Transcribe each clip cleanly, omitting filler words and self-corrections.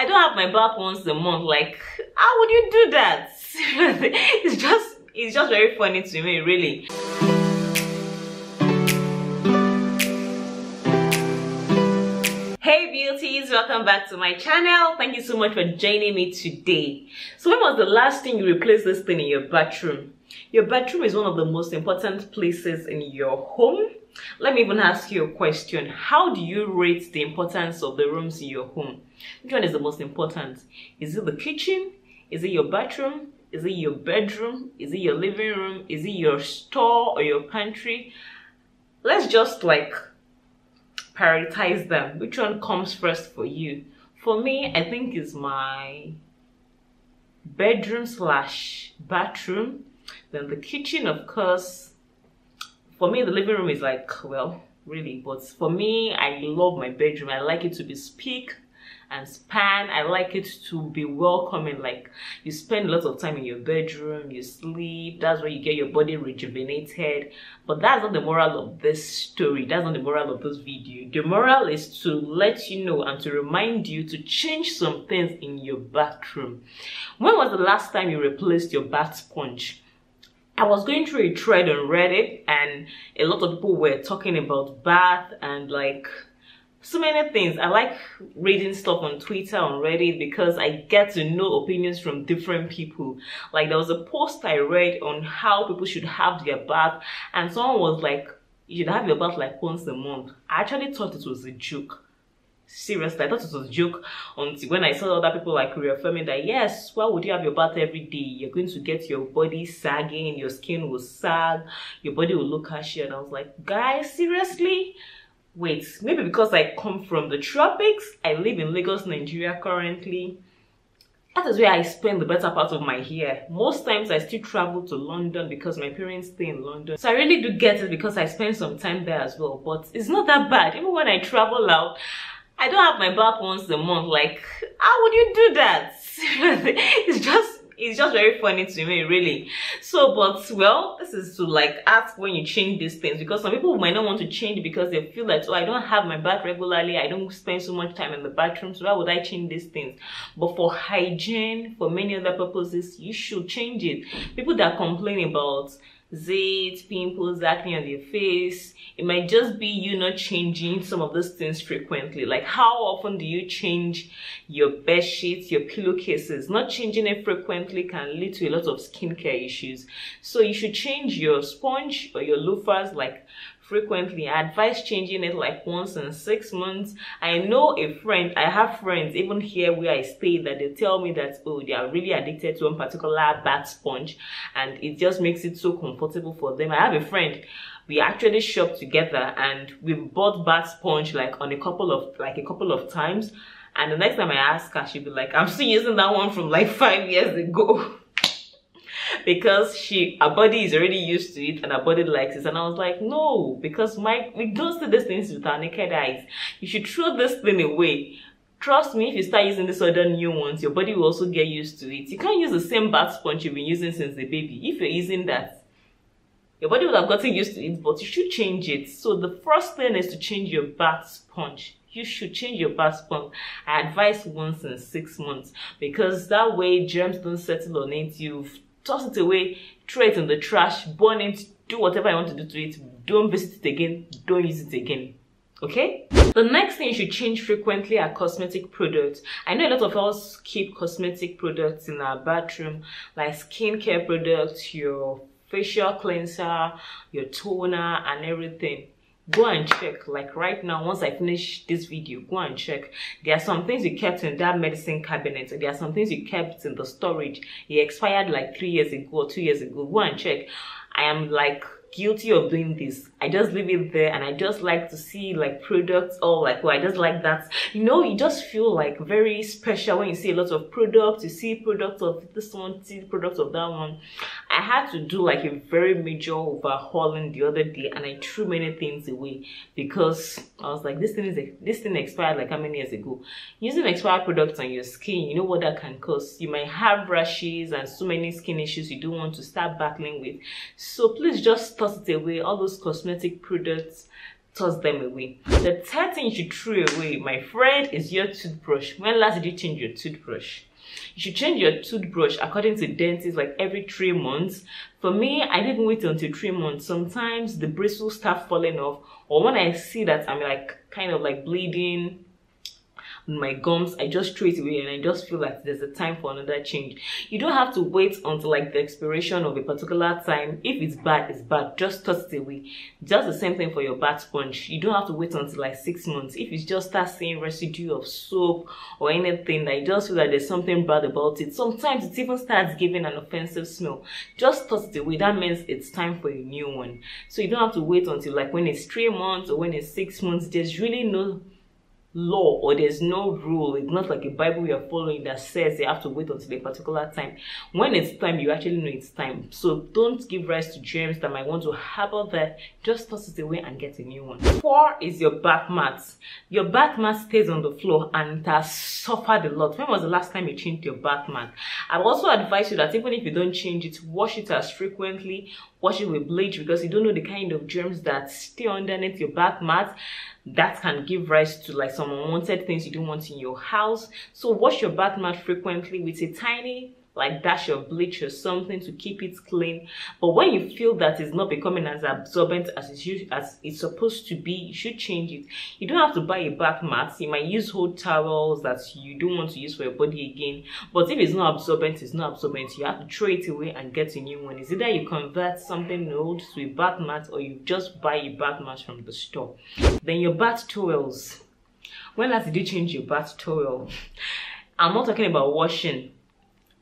I don't have my bath once a month. Like, how would you do that? It's just very funny to me, really. Hey beauties, welcome back to my channel. Thank you so much for joining me today. So when was the last thing you replaced this thing in your bathroom? Your bathroom is one of the most important places in your home. Let me even ask you a question. How do you rate the importance of the rooms in your home? Which one is the most important? Is it the kitchen? Is it your bathroom? Is it your bedroom? Is it your living room? Is it your store or your pantry? Let's just like prioritize them. Which one comes first for you? For me, I think it's my bedroom / bathroom. Then the kitchen, of course. For me, the living room is like, well, really, but for me, I love my bedroom. I like it to be spick and span. I like it to be welcoming. Like, you spend a lot of time in your bedroom, you sleep, that's where you get your body rejuvenated. But that's not the moral of this story. That's not the moral of this video. The moral is to let you know and to remind you to change some things in your bathroom. When was the last time you replaced your bath sponge? I was going through a thread on Reddit and a lot of people were talking about bath and like so many things. I like reading stuff on Twitter, on Reddit, because I get to know opinions from different people. Like there was a post I read on how people should have their bath and someone was like, you should have your bath like once a month. I actually thought it was a joke. Seriously, I thought it was a joke until when I saw other people like reaffirming that yes, why would you have your bath every day? You're going to get your body sagging, your skin will sag, your body will look ashy. And I was like, guys, seriously? Wait, maybe because I come from the tropics. I live in Lagos, Nigeria currently. That is where I spend the better part of my year. Most times I still travel to London because my parents stay in London. So I really do get it because I spend some time there as well. But it's not that bad. Even when I travel out, I don't have my bath once a month. Like, how would you do that? It's just very funny to me, really. So, but well, this is to like ask when you change these things, because some people might not want to change because they feel like, oh, I don't have my bath regularly, I don't spend so much time in the bathroom, so why would I change these things? But for hygiene, for many other purposes, you should change it. People that complain about zits, pimples, acne on their face, it might just be you not changing some of those things frequently. Like, how often do you change your bed sheets, your pillowcases? Not changing it frequently can lead to a lot of skincare issues. So you should change your sponge or your loofahs like frequently. I advise changing it like once in 6 months. I have friends even here where I stay that they tell me that, oh, they are really addicted to one particular bath sponge and it just makes it so comfortable for them. I have a friend, we actually shop together and we bought bath sponge like on a couple of times, and the next time I ask her, she'll be like, I'm still using that one from like 5 years ago. Because her body is already used to it and her body likes it. And I was like, no, because we don't see these things with our naked eyes. You should throw this thing away. Trust me, if you start using these other new ones, your body will also get used to it. You can't use the same bath sponge you've been using since the baby. If you're using that, your body would have gotten used to it, but you should change it. So the first thing is to change your bath sponge. You should change your bath sponge. I advise once in 6 months, because that way germs don't settle on it. You've toss it away, throw it in the trash, burn it, do whatever I want to do to it. Don't visit it again, don't use it again. Okay? The next thing you should change frequently are cosmetic products. I know a lot of us keep cosmetic products in our bathroom, like skincare products, your facial cleanser, your toner, and everything. Go and check. Like right now, once I finish this video, go and check. There are some things you kept in that medicine cabinet. There are some things you kept in the storage. It expired like 3 years ago or 2 years ago. Go and check. I am like guilty of doing this. I just leave it there and I just like to see like products or like, well, I just like that. You know, you just feel like very special when you see a lot of products. You see products of this one, see products of that one. I had to do like a very major overhauling the other day and I threw many things away because I was like, this thing expired like how many years ago. Using expired products on your skin, you know what that can cause. You might have rashes and so many skin issues you don't want to start battling with. So please just toss it away. All those cosmetic products, toss them away. The third thing you should throw away, my friend, is your toothbrush. When last did you change your toothbrush? You should change your toothbrush according to dentists like every 3 months. For me, I didn't wait until 3 months. Sometimes the bristles start falling off, or when I see that I'm like kind of like bleeding my gums, I just throw it away, and I just feel like there's a time for another change. You don't have to wait until like the expiration of a particular time. If it's bad, it's bad. Just toss it away. Just the same thing for your bath sponge. You don't have to wait until like 6 months. If you just start seeing residue of soap or anything that you just feel like there's something bad about it, sometimes it even starts giving an offensive smell, just toss it away. That means it's time for a new one. So you don't have to wait until like when it's 3 months or when it's 6 months. There's really no law, or there's no rule. It's not like a Bible you're following that says you have to wait until a particular time. When it's time, you actually know it's time. So don't give rise to germs that might want to harbor there. Just toss it away and get a new one. 4 is your bath mat. Your bath mat stays on the floor and it has suffered a lot. When was the last time you changed your bath mat? I would also advise you that even if you don't change it, wash it as frequently. Wash it with bleach, because you don't know the kind of germs that stay underneath your bath mat that can give rise to like some unwanted things you don't want in your house. So wash your bath mat frequently with a tiny like dash of bleach or something to keep it clean. But when you feel that it's not becoming as absorbent as it's supposed to be, you should change it. You don't have to buy a bath mat. You might use old towels that you don't want to use for your body again. But if it's not absorbent, it's not absorbent. You have to throw it away and get a new one. It's either you convert something old to a bath mat, or you just buy a bath mat from the store. Then your bath towels. When last did you change your bath towel? I'm not talking about washing.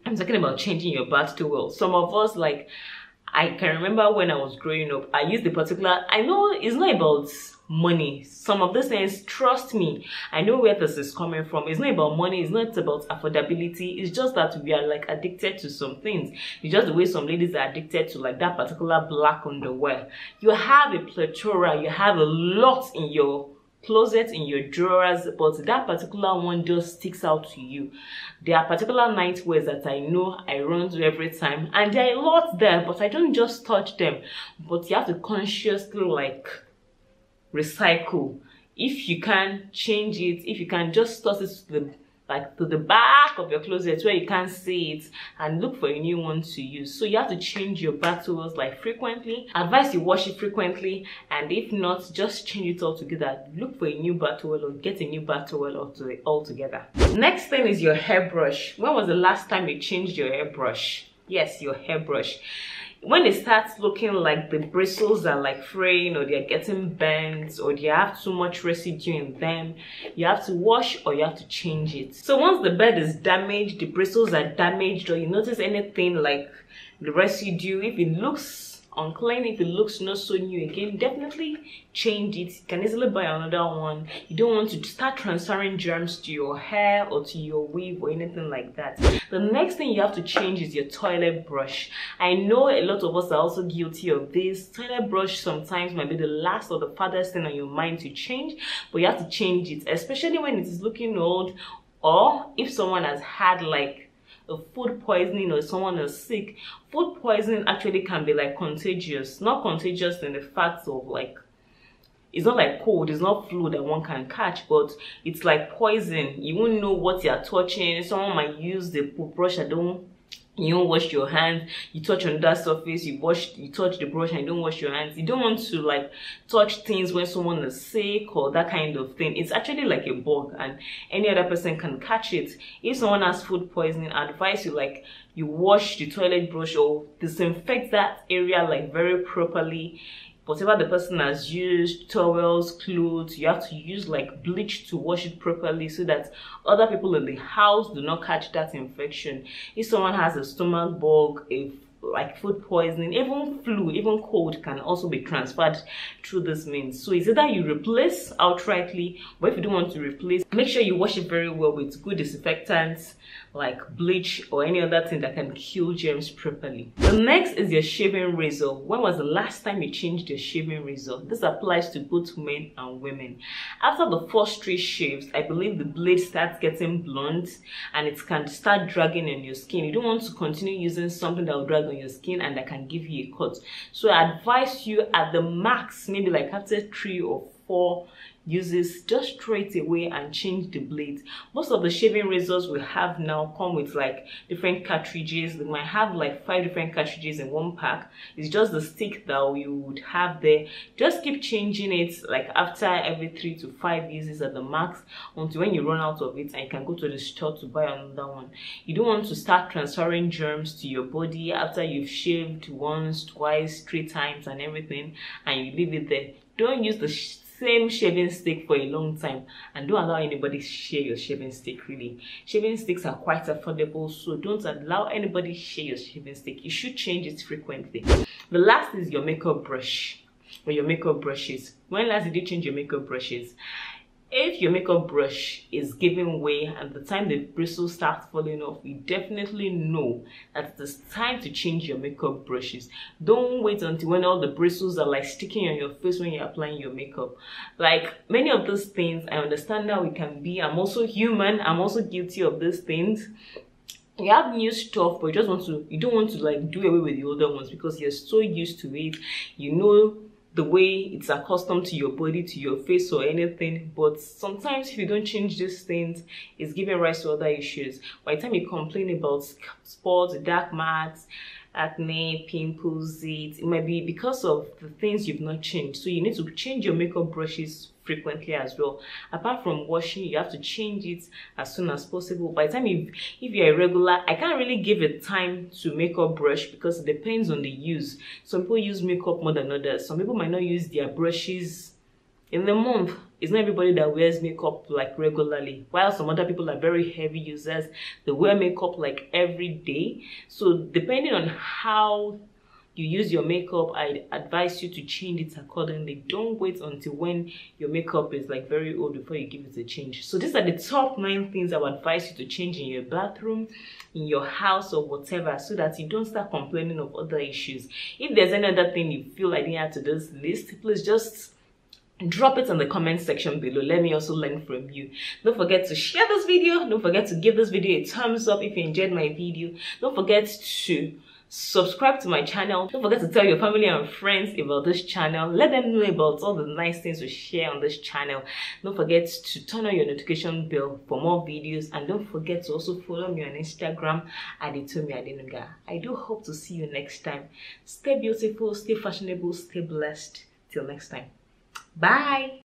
I'm talking about changing your bath towel. Some of us, like, I can remember when I was growing up, I used the particular, I know it's not about money. Some of these things, trust me, I know where this is coming from. It's not about money, it's not about affordability. It's just that we are like addicted to some things. It's just the way some ladies are addicted to like that particular black underwear. You have a plethora, you have a lot in your closet, in your drawers, but that particular one just sticks out to you. There are particular nightwears that I know I run to every time, and there are a lot there, but I don't just touch them. But you have to consciously like recycle. If you can change it, if you can just toss it to the back of your closet where you can't see it, and look for a new one to use. So you have to change your bath towels like frequently. Advise you wash it frequently, and if not, just change it altogether. Look for a new bath towel or get a new bath towel altogether. Next thing is your hairbrush. When was the last time you changed your hairbrush? Yes, your hairbrush. When it starts looking like the bristles are like fraying, or they're getting bent, or they have too much residue in them, you have to wash or you have to change it. So once the bed is damaged, the bristles are damaged, or you notice anything like the residue, if it looks unclean, if it looks not so new again, definitely change it. You can easily buy another one. You don't want to start transferring germs to your hair or to your weave or anything like that. The next thing you have to change is your toilet brush. I know a lot of us are also guilty of this. Toilet brush sometimes might be the last or the farthest thing on your mind to change, but you have to change it, especially when it is looking old, or if someone has had like a food poisoning or someone is sick. Food poisoning actually can be like contagious. Not contagious in the fact of like, it's not like cold, it's not flu that one can catch, but it's like poison. You won't know what you're touching. Someone might use the brush you don't wash your hands, you touch on that surface, you touch the brush and you don't wash your hands. You don't want to like touch things when someone is sick or that kind of thing. It's actually like a bug, and any other person can catch it. If someone has food poisoning, I advise you like you wash the toilet brush or disinfect that area like very properly. Whatever the person has used, towels, clothes, you have to use like bleach to wash it properly so that other people in the house do not catch that infection. If someone has a stomach bug, like food poisoning, even flu, even cold can also be transferred through this means. So it's either you replace outrightly, but if you don't want to replace, make sure you wash it very well with good disinfectants like bleach or any other thing that can kill germs properly. The next is your shaving razor. When was the last time you changed your shaving razor? This applies to both men and women. After the first 3 shaves, I believe the blade starts getting blunt and it can start dragging on your skin. You don't want to continue using something that will drag on your skin and that can give you a cut. So I advise you at the max, maybe like after 3 or 4 uses, just throw it away and change the blades. Most of the shaving razors we have now come with like different cartridges. They might have like 5 different cartridges in one pack. It's just the stick that you would have there. Just keep changing it like after every 3 to 5 uses at the max, until when you run out of it and you can go to the store to buy another one. You don't want to start transferring germs to your body after you've shaved once, twice, 3 times and everything, and you leave it there. Don't use the same shaving stick for a long time, and don't allow anybody share your shaving stick. Really, shaving sticks are quite affordable, so don't allow anybody share your shaving stick. You should change it frequently. The last is your makeup brush or your makeup brushes. When last did you change your makeup brushes? If your makeup brush is giving way and the time the bristles start falling off, you definitely know that it's time to change your makeup brushes. Don't wait until when all the bristles are like sticking on your face when you're applying your makeup. Like many of those things, I understand how it can be. I'm also human. I'm also guilty of these things. You have new stuff, but you don't want to like do away with the older ones because you're so used to it. You know the way it's accustomed to your body, to your face or anything. But sometimes if you don't change these things, it's giving rise to other issues. By the time you complain about spots, dark marks, acne, pimples, it might be because of the things you've not changed. So you need to change your makeup brushes frequently as well. Apart from washing, you have to change it as soon as possible. By the time if you're a regular, I can't really give a time to makeup brush because it depends on the use. Some people use makeup more than others. Some people might not use their brushes in the month. It's not everybody that wears makeup like regularly, while some other people are very heavy users. They wear makeup like every day. So depending on how you use your makeup, I advise you to change it accordingly. Don't wait until when your makeup is like very old before you give it a change. So these are the top 9 things I would advise you to change in your bathroom, in your house or whatever, so that you don't start complaining of other issues. If there's any other thing you feel I didn't add to this list, please just drop it in the comment section below. Let me also learn from you. Don't forget to share this video. Don't forget to give this video a thumbs up if you enjoyed my video. Don't forget to subscribe to my channel. Don't forget to tell your family and friends about this channel. Let them know about all the nice things we share on this channel. Don't forget to turn on your notification bell for more videos, and don't forget to also follow me on Instagram at Tomi. I do hope to see you next time. Stay beautiful, stay fashionable, stay blessed. Till next time. Bye.